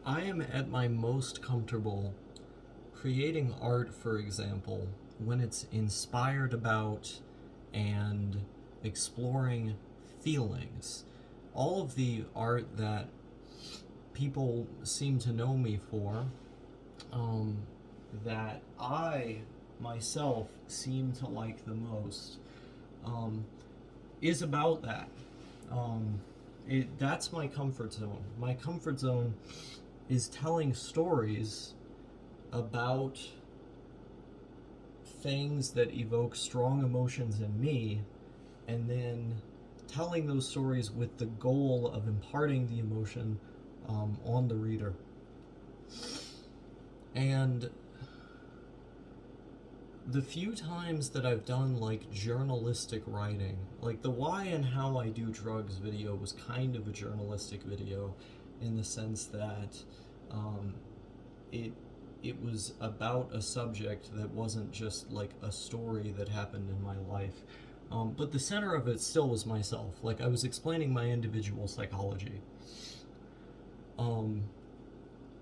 I am at my most comfortable creating art, for example, when it's inspired about and exploring feelings. All of the art that people seem to know me for, um, that I myself seem to like the most, um, is about that. Um, that's my comfort zone. My comfort zone is telling stories about things that evoke strong emotions in me, and then telling those stories with the goal of imparting the emotion on the reader. And the few times that I've done like journalistic writing, like the why and how I do drugs video was kind of a journalistic video, in the sense that um, it it was about a subject that wasn't just like a story that happened in my life. But the center of it still was myself. Like I was explaining my individual psychology. Um,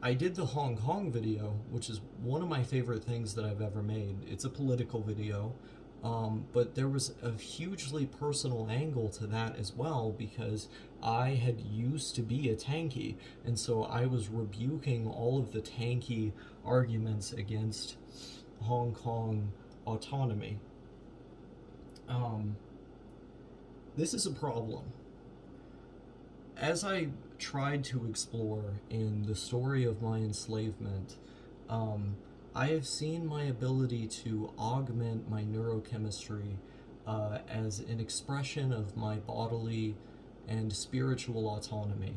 I did the Hong Kong video, which is one of my favorite things that I've ever made. It's a political video, but there was a hugely personal angle to that as well, because I had used to be a tanky, and so I was rebuking all of the tanky arguments against Hong Kong autonomy. Um, this is a problem. As I tried to explore in the story of my enslavement, um, I have seen my ability to augment my neurochemistry as an expression of my bodily and spiritual autonomy,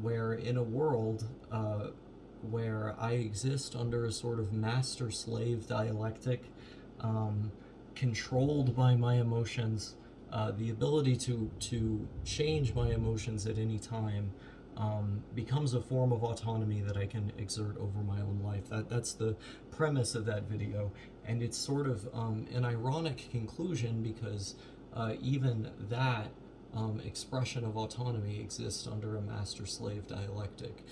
where in a world where I exist under a sort of master slave dialectic, um, controlled by my emotions, the ability to change my emotions at any time becomes a form of autonomy that I can exert over my own life. That's the premise of that video, and it's sort of an ironic conclusion, because even that expression of autonomy exists under a master-slave dialectic.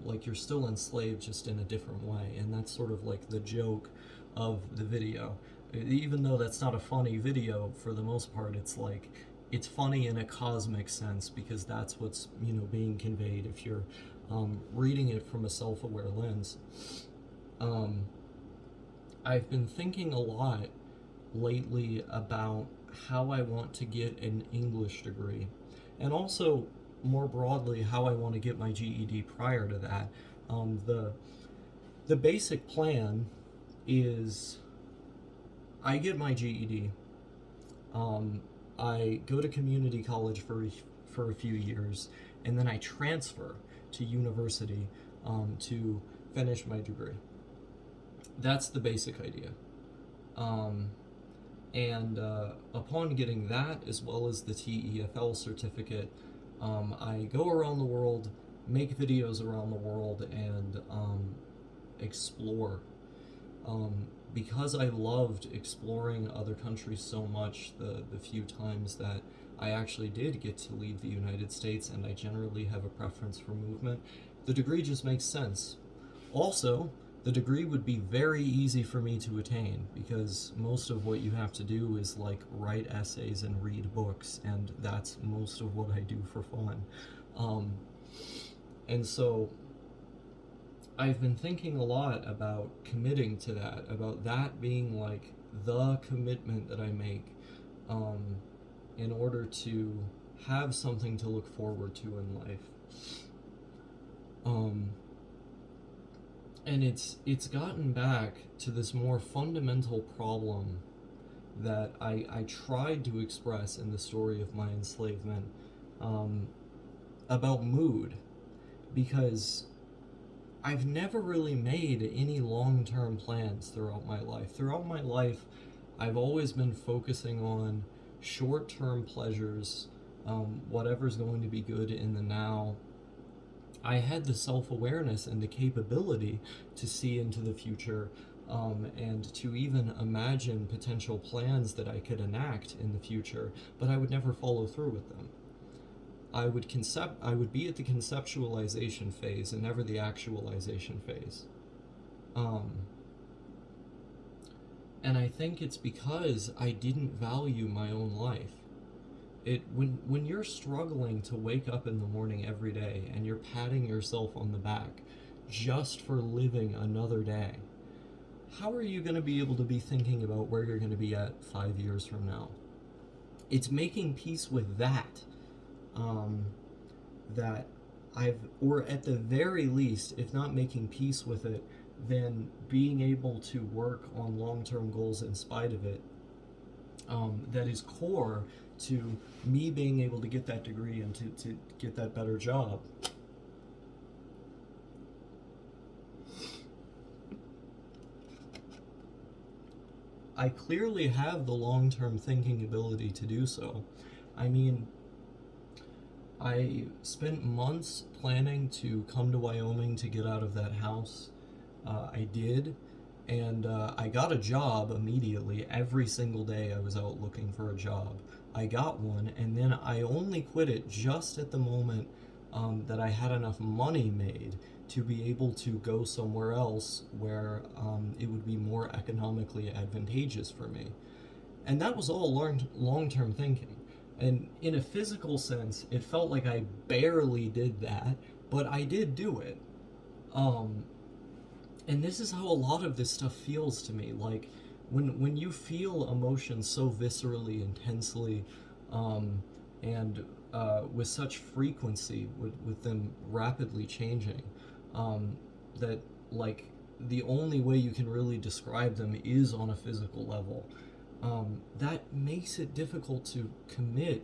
Like you're still enslaved, just in a different way, and that's sort of like the joke of the video. Even though that's not a funny video, for the most part, it's funny in a cosmic sense, because that's what's being conveyed if you're reading it from a self-aware lens. Um, I've been thinking a lot lately about how I want to get an English degree, and also more broadly how I want to get my GED prior to that. The basic plan is I get my GED. I go to community college for a few years, and then I transfer to university to finish my degree. That's the basic idea. Um, and upon getting that, as well as the TEFL certificate, I go around the world, make videos around the world, and explore. Because I loved exploring other countries so much, the few times that I actually did get to leave the United States, and I generally have a preference for movement, the degree just makes sense. Also, the degree would be very easy for me to attain, because most of what you have to do is like write essays and read books, and that's most of what I do for fun. Um, and so I've been thinking a lot about committing to that, about that being like the commitment that I make um, in order to have something to look forward to in life. Um, and it's gotten back to this more fundamental problem that I tried to express in the story of my enslavement, um, about mood, because I've never really made any long-term plans throughout my life. Throughout my life, I've always been focusing on short-term pleasures, whatever's going to be good in the now. I had the self-awareness and the capability to see into the future, and to even imagine potential plans that I could enact in the future, but I would never follow through with them. I would be at the conceptualization phase and never the actualization phase. Um, and I think it's because I didn't value my own life. When you're struggling to wake up in the morning every day and you're patting yourself on the back just for living another day, how are you going to be able to be thinking about where you're going to be at 5 years from now? It's making peace with that, um, that or at the very least, if not making peace with it, then being able to work on long-term goals in spite of it, that is core to me being able to get that degree and to get that better job. I clearly have the long-term thinking ability to do so. I mean, I spent months planning to come to Wyoming to get out of that house. I did, and I got a job immediately. Every single day I was out looking for a job. I got one, and then I only quit it just at the moment that I had enough money made to be able to go somewhere else where it would be more economically advantageous for me. And that was all long-term thinking. And in a physical sense, it felt like I barely did that, but I did do it. Um, and this is how a lot of this stuff feels to me. Like when you feel emotions so viscerally, intensely, um, and with such frequency, with them rapidly changing, that like the only way you can really describe them is on a physical level. That makes it difficult to commit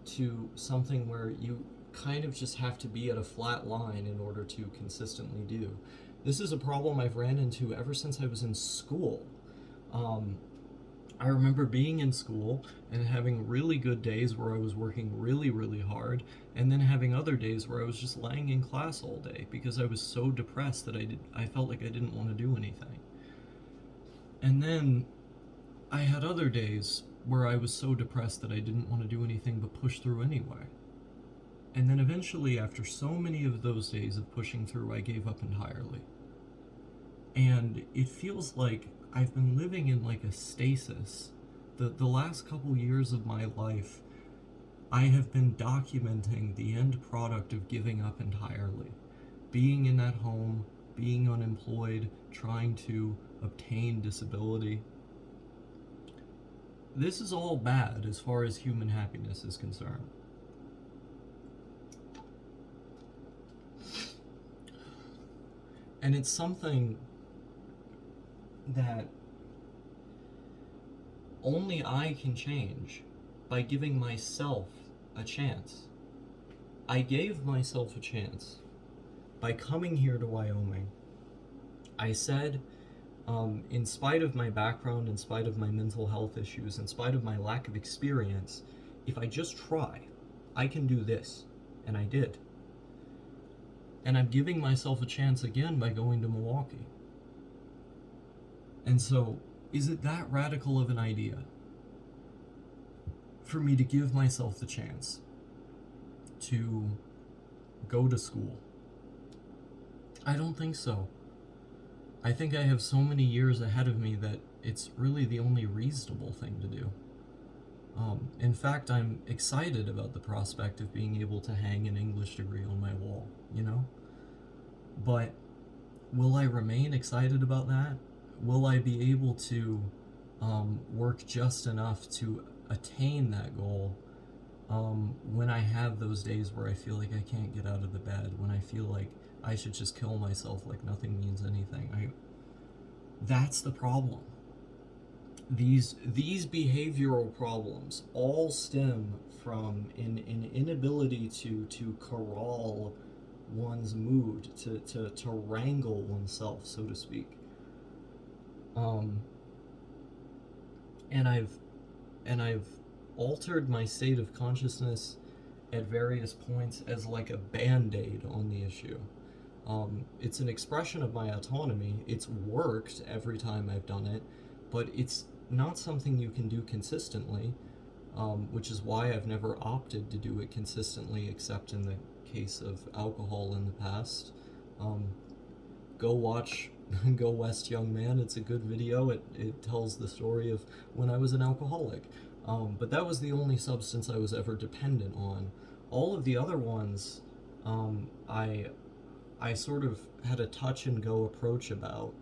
to something where you kind of just have to be at a flat line in order to consistently do. This is a problem I've ran into ever since I was in school. Um, I remember being in school and having really good days where I was working really, really hard, and then having other days where I was just laying in class all day because I was so depressed that I felt like I didn't want to do anything. And then I had other days where I was so depressed that I didn't want to do anything but push through anyway. And then eventually, after so many of those days of pushing through, I gave up entirely. And it feels like I've been living in like a stasis. The last couple years of my life, I have been documenting the end product of giving up entirely. Being in that home, being unemployed, trying to obtain disability. This is all bad as far as human happiness is concerned. And it's something that only I can change by giving myself a chance. I gave myself a chance by coming here to Wyoming. I said, in spite of my background, in spite of my mental health issues, in spite of my lack of experience, if I just try, I can do this. And I did. And I'm giving myself a chance again by going to Milwaukee. And so, is it that radical of an idea for me to give myself the chance to go to school? I don't think so. I think I have so many years ahead of me that it's really the only reasonable thing to do. In fact, I'm excited about the prospect of being able to hang an English degree on my wall, you know? But will I remain excited about that? Will I be able to work just enough to attain that goal when I have those days where I feel like I can't get out of the bed, when I feel like I should just kill myself like nothing means anything? That's the problem. These behavioral problems all stem from an inability to corral one's mood, to wrangle oneself, so to speak. Um, and I've altered my state of consciousness at various points as like a band-aid on the issue. It's an expression of my autonomy. It's worked every time I've done it, but it's not something you can do consistently. which is why I've never opted to do it consistently, except in the case of alcohol in the past. Um, Go watch Go West Young Man. It's a good video. It tells the story of when I was an alcoholic. But that was the only substance I was ever dependent on. All of the other ones, I sort of had a touch and go approach about,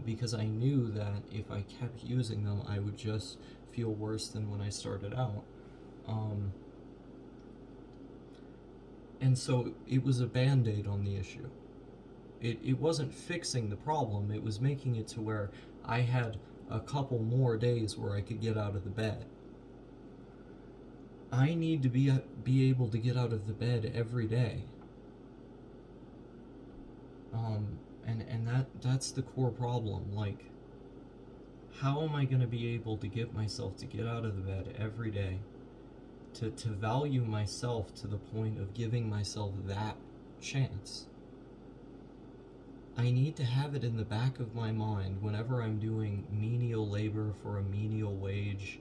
because I knew that if I kept using them, I would just feel worse than when I started out. Um, and so it was a band aid on the issue. It wasn't fixing the problem, it was making it to where I had a couple more days where I could get out of the bed. I need to be able to get out of the bed every day. And that's the core problem. Like, how am I going to be able to get myself to get out of the bed every day, to value myself to the point of giving myself that chance? I need to have it in the back of my mind whenever I'm doing menial labor for a menial wage,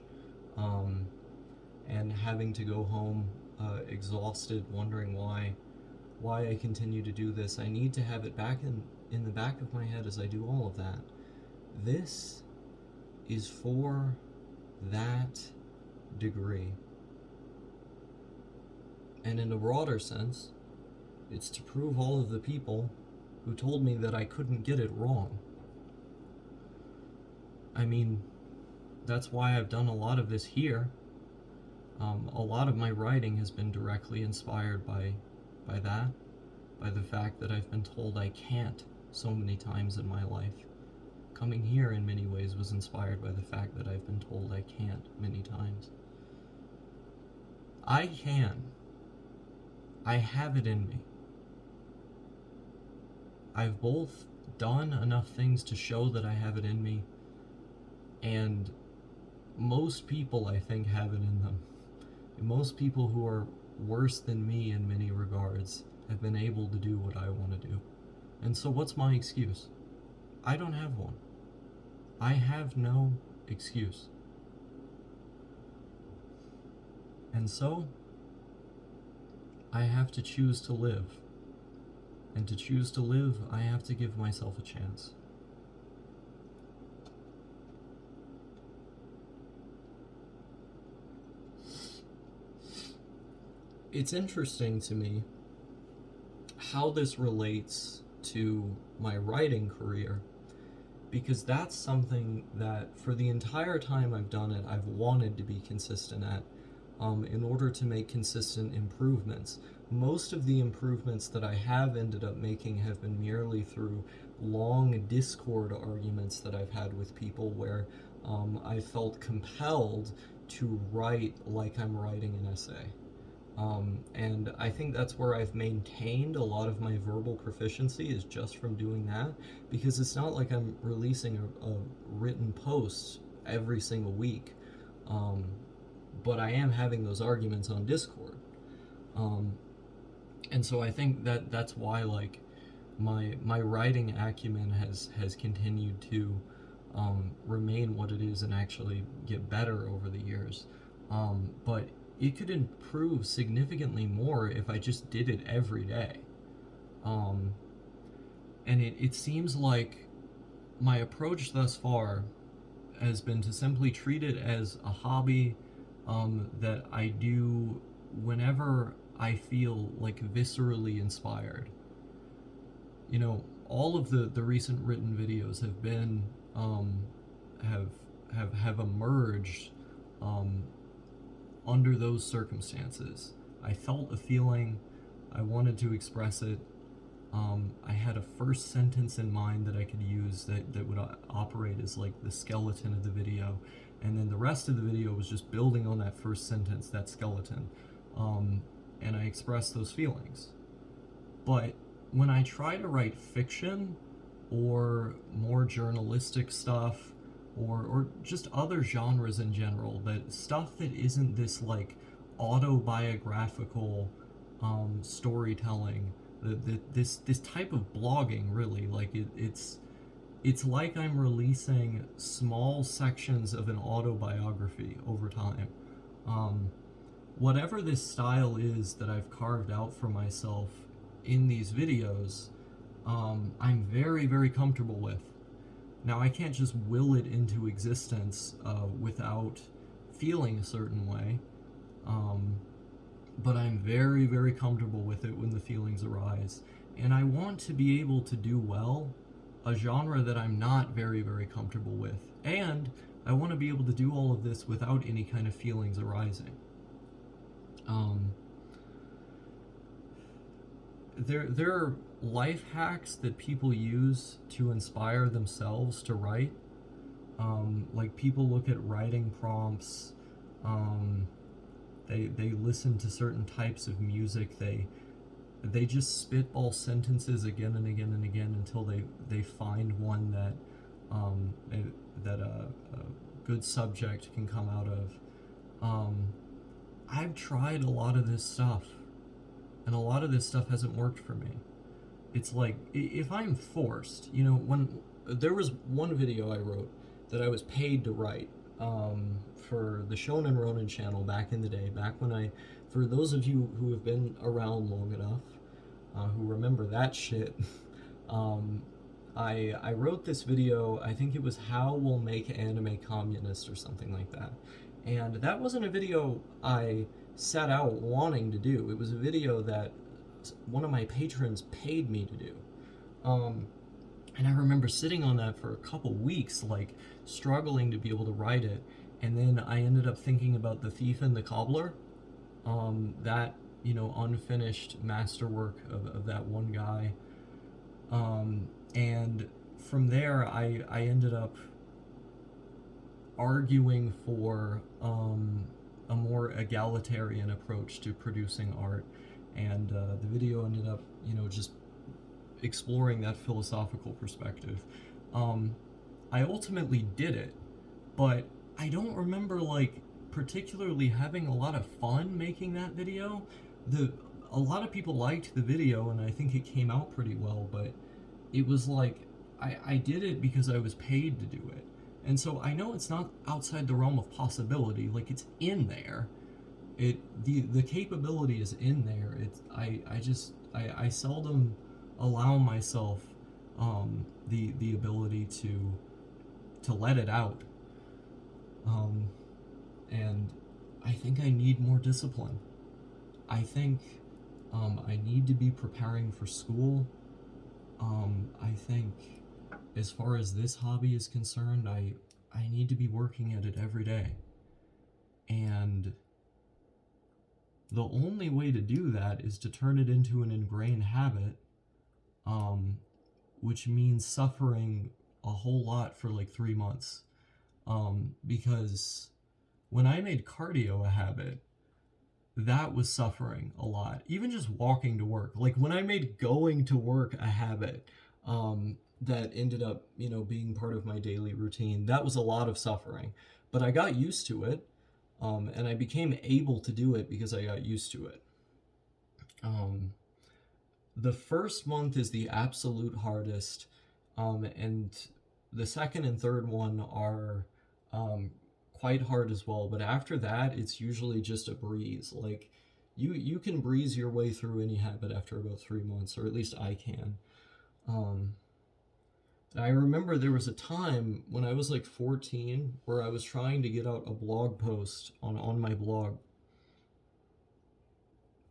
and having to go home exhausted, wondering why I continue to do this. I need to have it back in the back of my head as I do all of that. This is for that degree. And in a broader sense, it's to prove all of the people who told me that I couldn't get it wrong. I mean, that's why I've done a lot of this here. A lot of my writing has been directly inspired by that, by the fact that I've been told I can't so many times in my life. Coming here in many ways was inspired by the fact that I've been told I can't many times. I can. I have it in me. I've both done enough things to show that I have it in me, and most people, I think, have it in them. Most people who are worse than me in many regards have been able to do what I want to do. And so what's my excuse? I don't have one. I have no excuse. And so I have to choose to live. And to choose to live, I have to give myself a chance. It's interesting to me how this relates to my writing career, because that's something that for the entire time I've done it, I've wanted to be consistent at, in order to make consistent improvements. Most of the improvements that I have ended up making have been merely through long Discord arguments that I've had with people where I felt compelled to write like I'm writing an essay. And I think that's where I've maintained a lot of my verbal proficiency, is just from doing that, because it's not like I'm releasing a written post every single week, but I am having those arguments on Discord. And so I think that's why, like, my writing acumen has continued to remain what it is and actually get better over the years. But it could improve significantly more if I just did it every day. And it seems like my approach thus far has been to simply treat it as a hobby that I do whenever I feel like viscerally inspired. You know, all of the recent written videos have been have emerged under those circumstances. I felt a feeling, I wanted to express it. I had a first sentence in mind that I could use that would operate as like the skeleton of the video, and then the rest of the video was just building on that first sentence, that skeleton, and I expressed those feelings. But when I try to write fiction or more journalistic stuff, or just other genres in general, that stuff that isn't this like autobiographical storytelling, this type of blogging, really, like it's like I'm releasing small sections of an autobiography over time. Um, Whatever this style is that I've carved out for myself in these videos, I'm very, very comfortable with. Now, I can't just will it into existence without feeling a certain way, um, but I'm very, very comfortable with it when the feelings arise. And I want to be able to do well a genre that I'm not very, very comfortable with. And I want to be able to do all of this without any kind of feelings arising. Um, there are life hacks that people use to inspire themselves to write. Like people look at writing prompts. Um, they listen to certain types of music. They just spitball sentences again and again and again until they find one that um, that a good subject can come out of. Um, I've tried a lot of this stuff, and a lot of this stuff hasn't worked for me. It's like if I'm forced, when there was one video I wrote that I was paid to write for the Shonen Ronin channel back in the day, back when for those of you who have been around long enough, who remember that shit, um, I wrote this video. I think it was How We'll Make Anime Communist or something like that. And that wasn't a video I set out wanting to do. It was a video that one of my patrons paid me to do. Um, and I remember sitting on that for a couple weeks, like struggling to be able to write it. And then I ended up thinking about The Thief and the Cobbler, that, unfinished masterwork of that one guy. And from there, I ended up arguing for a more egalitarian approach to producing art, and the video ended up, just exploring that philosophical perspective. I ultimately did it, but I don't remember particularly having a lot of fun making that video. A lot of people liked the video, and I think it came out pretty well, but it was like I did it because I was paid to do it. And so I know it's not outside the realm of possibility. Like, it's in there. The capability is in there. I seldom allow myself the ability to let it out. And I think I need more discipline. I think I need to be preparing for school. I think as far as this hobby is concerned, I need to be working at it every day. And the only way to do that is to turn it into an ingrained habit, which means suffering a whole lot for 3 months. Because when I made cardio a habit, that was suffering a lot. Even just walking to work. Like when I made going to work a habit, that ended up, being part of my daily routine, that was a lot of suffering. But I got used to it, and I became able to do it because I got used to it. The first month is the absolute hardest, and the second and third one are quite hard as well. But after that, it's usually just a breeze. Like you can breeze your way through any habit after about 3 months, or at least I can. I remember there was a time when I was 14 where I was trying to get out a blog post on my blog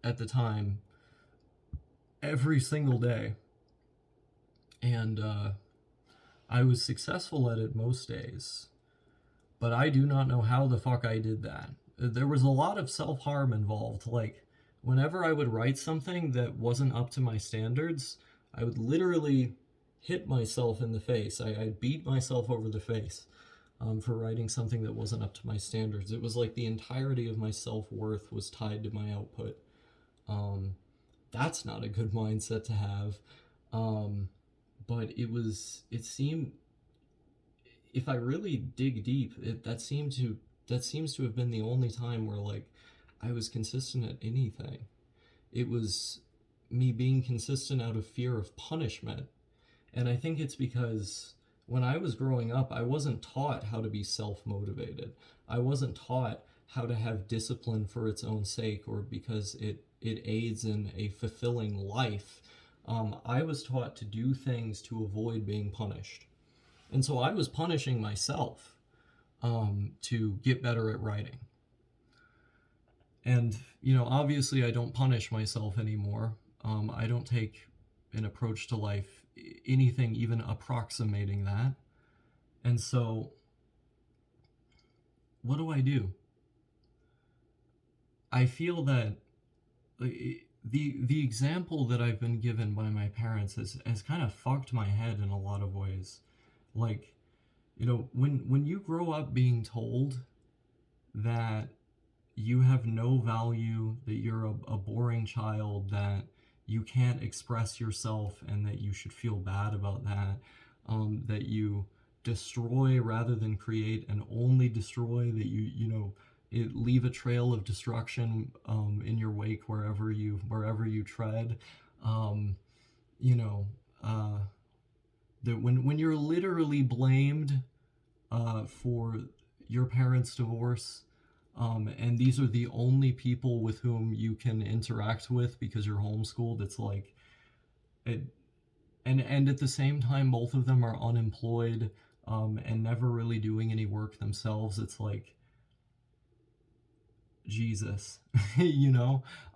at the time every single day. And I was successful at it most days. But I do not know how the fuck I did that. There was a lot of self-harm involved. Whenever I would write something that wasn't up to my standards, I would literally hit myself in the face. I'd beat myself over the face for writing something that wasn't up to my standards. It was like the entirety of my self-worth was tied to my output. That's not a good mindset to have. But it seemed, if I really dig deep, that seems to have been the only time where I was consistent at anything. It was me being consistent out of fear of punishment. And I think it's because when I was growing up, I wasn't taught how to be self-motivated. I wasn't taught how to have discipline for its own sake or because it aids in a fulfilling life. I was taught to do things to avoid being punished. And so I was punishing myself to get better at writing. And, obviously I don't punish myself anymore. I don't take an approach to life, anything even approximating that. And so, what do? I feel that the example that I've been given by my parents has kind of fucked my head in a lot of ways. Like, when you grow up being told that you have no value, that you're a boring child, that you can't express yourself, and that you should feel bad about that, that you destroy rather than create and only destroy, that leave a trail of destruction in your wake wherever you tread. Um, you know, that when you're literally blamed for your parents' divorce, and these are the only people with whom you can interact with because you're homeschooled. It's like, and at the same time, both of them are unemployed and never really doing any work themselves. It's like, Jesus,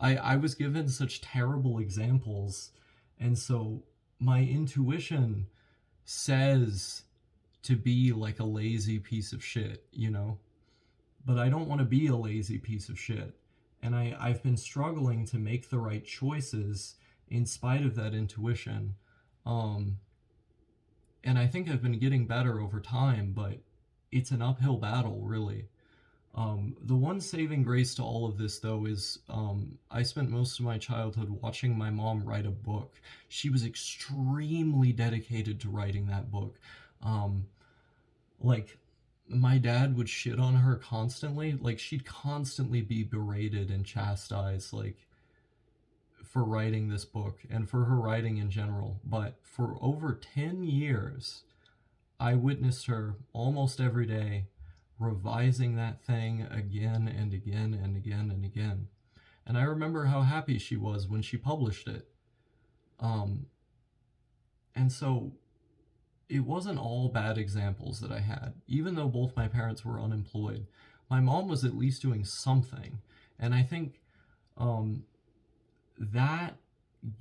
I was given such terrible examples, and so my intuition says to be like a lazy piece of shit. But I don't want to be a lazy piece of shit. And I've been struggling to make the right choices in spite of that intuition. Um, and I think I've been getting better over time, but it's an uphill battle, really. The one saving grace to all of this, though, is I spent most of my childhood watching my mom write a book. She was extremely dedicated to writing that book. Um, like, my dad would shit on her constantly. Like, she'd constantly be berated and chastised, like, for writing this book and for her writing in general. But for over 10 years, I witnessed her almost every day revising that thing again and again and again and again. And I remember how happy she was when she published it. Um, and so it wasn't all bad examples that I had. Even though both my parents were unemployed, my mom was at least doing something. And I think um, that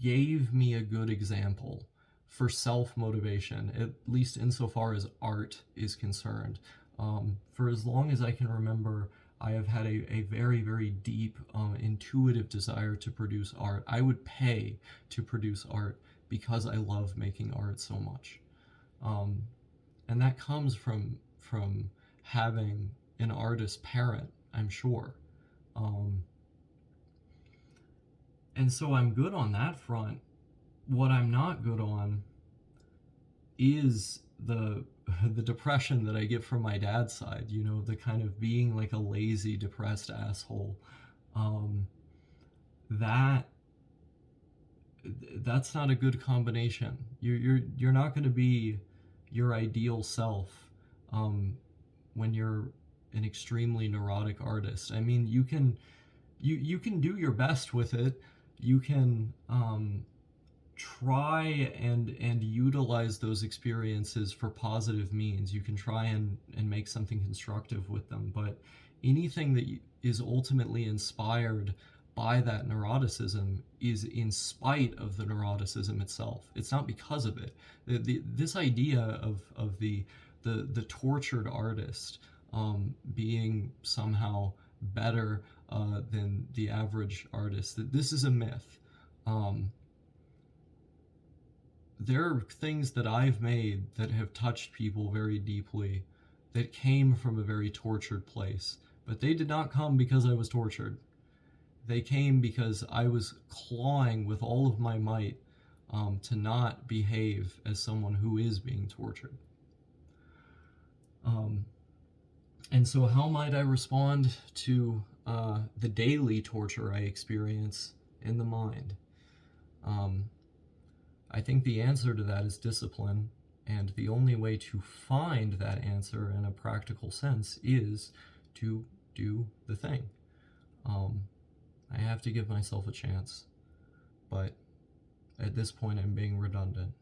gave me a good example for self motivation, at least insofar as art is concerned. For as long as I can remember, I have had a very, very deep, intuitive desire to produce art. I would pay to produce art because I love making art so much. Um, and that comes from having an artist parent, I'm sure. Um, and so I'm good on that front. What I'm not good on is the depression that I get from my dad's side. The kind of being like a lazy, depressed asshole. Um, that that's not a good combination. You're not going to be your ideal self when you're an extremely neurotic artist. I mean, you can do your best with it. You can try and utilize those experiences for positive means. You can try and make something constructive with them, but anything that is ultimately inspired by that neuroticism is in spite of the neuroticism itself. It's not because of it. This idea of the tortured artist being somehow better than the average artist, that this is a myth. There are things that I've made that have touched people very deeply that came from a very tortured place, but they did not come because I was tortured. They came because I was clawing with all of my might to not behave as someone who is being tortured. And so, how might I respond to the daily torture I experience in the mind? I think the answer to that is discipline, and the only way to find that answer in a practical sense is to do the thing. I have to give myself a chance, but at this point I'm being redundant.